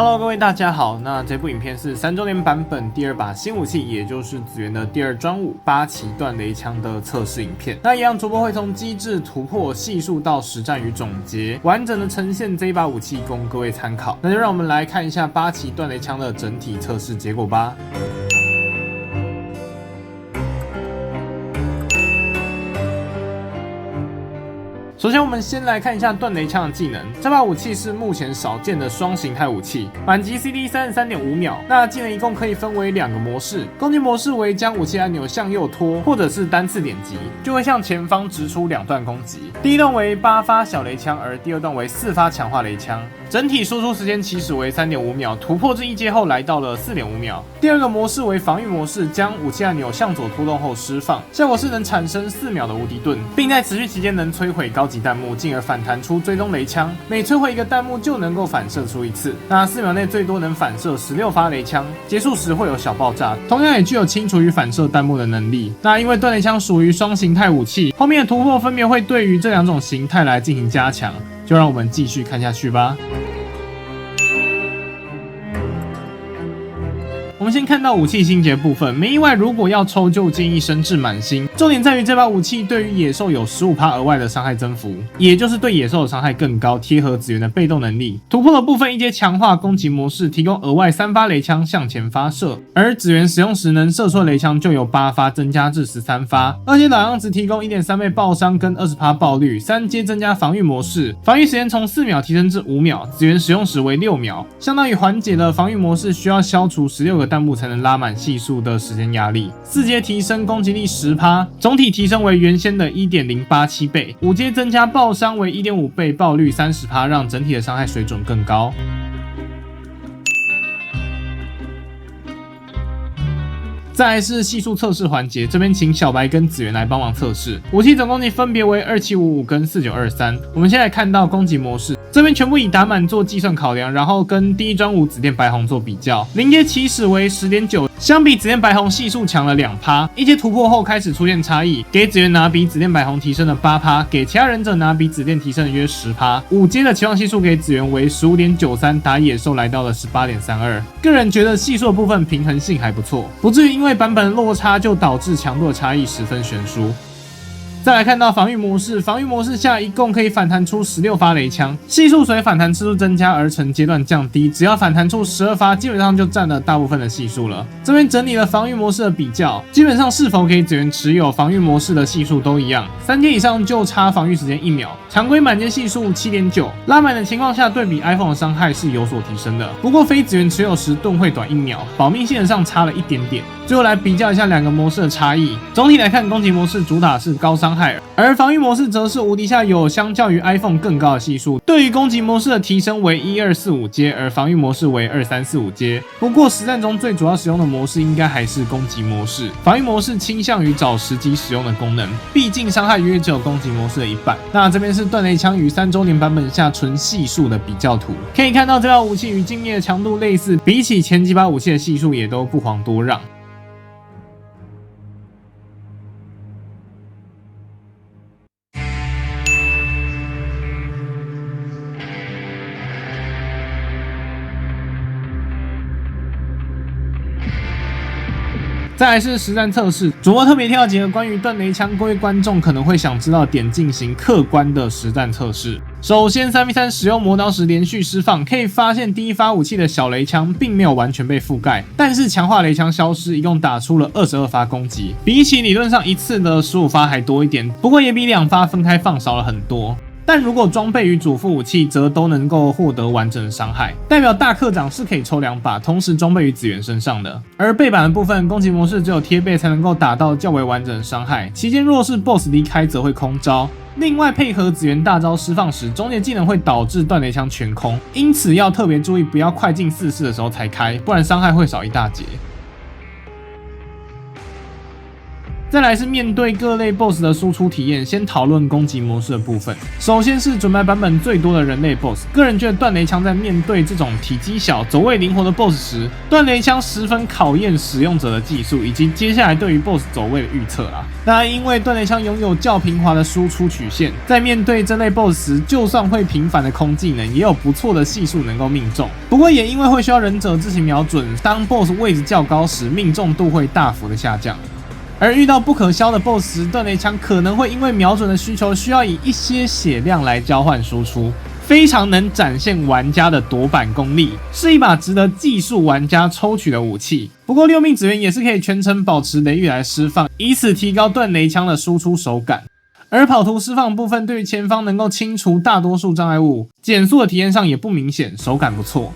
Hello， 各位大家好。那这部影片是3周年版本第2把新武器，也就是紫源的第2专武8期断雷枪的测试影片。那一样，主播会从机制、突破、系数到实战与总结，完整的呈现这一把武器供各位参考。那就让我们来看一下8期断雷枪的整体测试结果吧。首先，我们先来看一下断雷枪的技能。这把武器是目前少见的双形态武器，满级 CD 33.5秒。那技能一共可以分为2个模式，攻击模式为将武器按钮向右拖，或者是单次点击，就会向前方直出2段攻击。第一段为8发小雷枪，而第2段为4发强化雷枪。整体输出时间起始为 3.5 秒，突破至1阶后来到了 4.5 秒。第2个模式为防御模式，将武器按钮向左拖动后释放，效果是能产生4秒的无敌盾，并在持续期间能摧毁高级弹幕，进而反弹出追踪雷枪。每摧毁一个弹幕就能够反射出1次，那4秒内最多能反射16发雷枪，结束时会有小爆炸，同样也具有清除与反射弹幕的能力。那因为断雷枪属于双形态武器，后面的突破分别会对于这2种形态来进行加强，就让我们继续看下去吧。我们先看到武器星节部分，没意外，如果要抽就建议升至满星。重点在于这把武器对于野兽有 15% 额外的伤害增幅，也就是对野兽的伤害更高，贴合紫源的被动能力。突破的部分，1阶强化攻击模式提供额外3发雷枪向前发射，而紫源使用时能射出的雷枪就由8发增加至13发。2阶老样子提供 1.3 倍爆伤跟 20% 爆率，3阶增加防御模式，防御时间从4秒提升至5秒，紫源使用时为6秒，相当于缓解了防御模式需要消除16个弹幕才能拉满系数的时间压力。4阶提升攻击力 10%， 总体提升为原先的 1.087 倍。5阶增加爆伤为 1.5 倍，爆率 30%， 让整体的伤害水准更高。再来是系数测试环节，这边请小白跟紫源来帮忙测试。武器总攻击分别为2755跟4923。我们先来看到攻击模式，这边全部以打满做计算考量，然后跟第1专武紫电白红做比较。0阶起始为 10.9， 相比紫电白红系数强了 2%。1阶突破后开始出现差异，给紫源拿比紫电白红提升了 8%， 给其他忍者拿比紫电提升了约 10%。5阶的期望系数给紫源为 15.93， 打野兽来到了 18.32。个人觉得系数的部分平衡性还不错，不至于因为版本的落差就导致强度的差异十分悬殊。再来看到防御模式，防御模式下一共可以反弹出16发雷枪，系数随反弹次数增加而成阶段降低，只要反弹出12发，基本上就占了大部分的系数了。这边整理了防御模式的比较，基本上是否给紫源持有防御模式的系数都一样，3阶以上就差防御时间1秒，常规满阶系数 7.9， 拉满的情况下对比 iPhone 的伤害是有所提升的，不过非紫源持有时盾会短1秒，保命性上差了一点点。最后来比较一下2个模式的差异，总体来看，攻击模式主打是高伤害，而防御模式则是无敌下有相较于 iPhone 更高的系数，对于攻击模式的提升为1245阶，而防御模式为2345阶。不过实战中最主要使用的模式应该还是攻击模式，防御模式倾向于找时机使用的功能，毕竟伤害约只有攻击模式的1半。那这边是断雷枪与3周年版本下纯系数的比较图，可以看到这把武器与镜面的强度类似，比起前几把武器的系数也都不遑多让。再来是实战测试，主播特别挑几个关于断雷枪各位观众可能会想知道的点进行客观的实战测试。首先 3v3 使用磨刀石连续释放，可以发现第1发武器的小雷枪并没有完全被覆盖，但是强化雷枪消失，一共打出了22发攻击，比起理论上1次的15发还多一点，不过也比2发分开放少了很多。但如果装备与主副武器则都能够获得完整的伤害，代表大课长是可以抽2把，同时装备于紫源身上的。而背板的部分，攻击模式只有贴背才能够打到较为完整的伤害，期间若是 BOSS 离开则会空招。另外配合紫源大招释放时，终结技能会导致断雷枪全空，因此要特别注意不要快进4式的时候才开，不然伤害会少一大截。再来是面对各类 BOSS 的输出体验，先讨论攻击模式的部分。首先是准白版本最多的人类 BOSS， 个人觉得断雷枪在面对这种体积小、走位灵活的 BOSS 时，断雷枪十分考验使用者的技术以及接下来对于 BOSS 走位的预测啦。那因为断雷枪拥有较平滑的输出曲线，在面对这类 BOSS 时，就算会频繁的空技能，也有不错的系数能够命中。不过也因为会需要忍者自行瞄准，当 BOSS 位置较高时，命中度会大幅的下降。而遇到不可消的 BOSS 时，断雷枪可能会因为瞄准的需求，需要以一些血量来交换输出，非常能展现玩家的夺板功力，是一把值得技术玩家抽取的武器。不过6命指源也是可以全程保持雷域来释放，以此提高断雷枪的输出手感。而跑图释放部分对于前方能够清除大多数障碍物，减速的体验上也不明显，手感不错。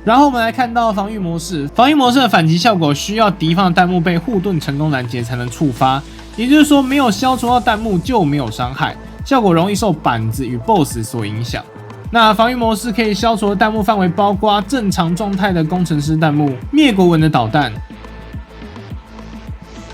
然后我们来看到防御模式，防御模式的反击效果需要敌方的弹幕被护盾成功拦截才能触发，也就是说没有消除到弹幕就没有伤害，效果容易受板子与 BOSS 所影响。那防御模式可以消除的弹幕范围包括正常状态的工程师弹幕、灭国文的导弹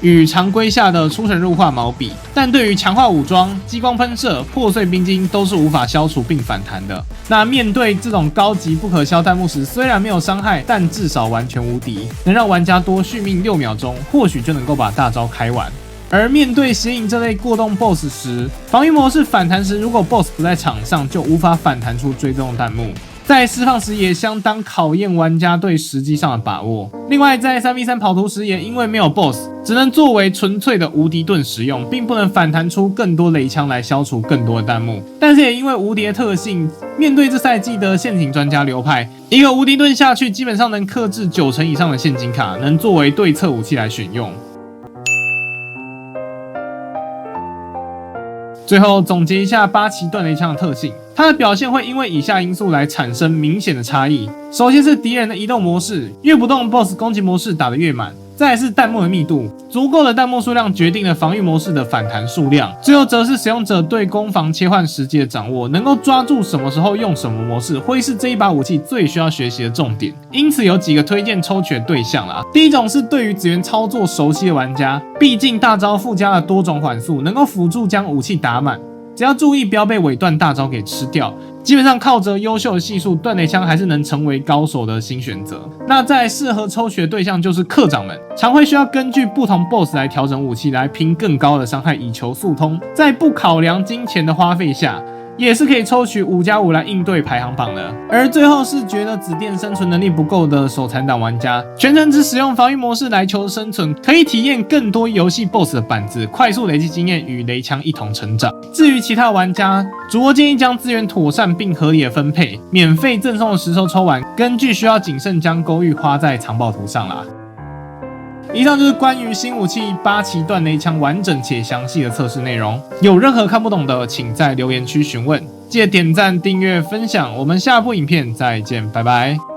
与常规下的出神入化毛笔，但对于强化武装、激光喷射、破碎冰晶都是无法消除并反弹的。那面对这种高级不可消弹幕时，虽然没有伤害，但至少完全无敌，能让玩家多续命6秒钟，或许就能够把大招开完。而面对邪影这类过动 BOSS 时，防御模式反弹时，如果 BOSS 不在场上，就无法反弹出追踪的弹幕。在释放时也相当考验玩家对时机上的把握。另外，在3v3跑图时也因为没有 BOSS， 只能作为纯粹的无敌盾使用，并不能反弹出更多雷枪来消除更多的弹幕。但是也因为无敌的特性，面对这赛季的陷阱专家流派，一个无敌盾下去基本上能克制90%以上的陷阱卡，能作为对策武器来选用。最后总结一下八旗断雷枪的特性，它的表现会因为以下因素来产生明显的差异。首先是敌人的移动模式，越不动 BOSS 攻击模式打得越满。再来是弹幕的密度，足够的弹幕数量决定了防御模式的反弹数量。最后则是使用者对攻防切换时机的掌握，能够抓住什么时候用什么模式，会是这一把武器最需要学习的重点。因此有几个推荐抽取的对象啦。第一种是对于资源操作熟悉的玩家，毕竟大招附加了多种缓速，能够辅助将武器打满。只要注意不要被尾段大招给吃掉，基本上靠着优秀的系数，断雷枪还是能成为高手的新选择。那再适合抽取的对象就是课长们，常会需要根据不同 BOSS 来调整武器，来拼更高的伤害，以求速通。在不考量金钱的花费下，也是可以抽取5+5来应对排行榜的。而最后是觉得紫电生存能力不够的手残党玩家，全程只使用防御模式来求生存，可以体验更多游戏 BOSS 的板子，快速累积经验，与雷枪一同成长。至于其他玩家，主播建议将资源妥善并合理的分配，免费赠送的石兽抽完，根据需要谨慎将勾玉花在藏宝图上啦。以上就是关于新武器八旗断雷枪完整且详细的测试内容。有任何看不懂的，请在留言区询问。记得点赞、订阅、分享。我们下部影片再见，拜拜。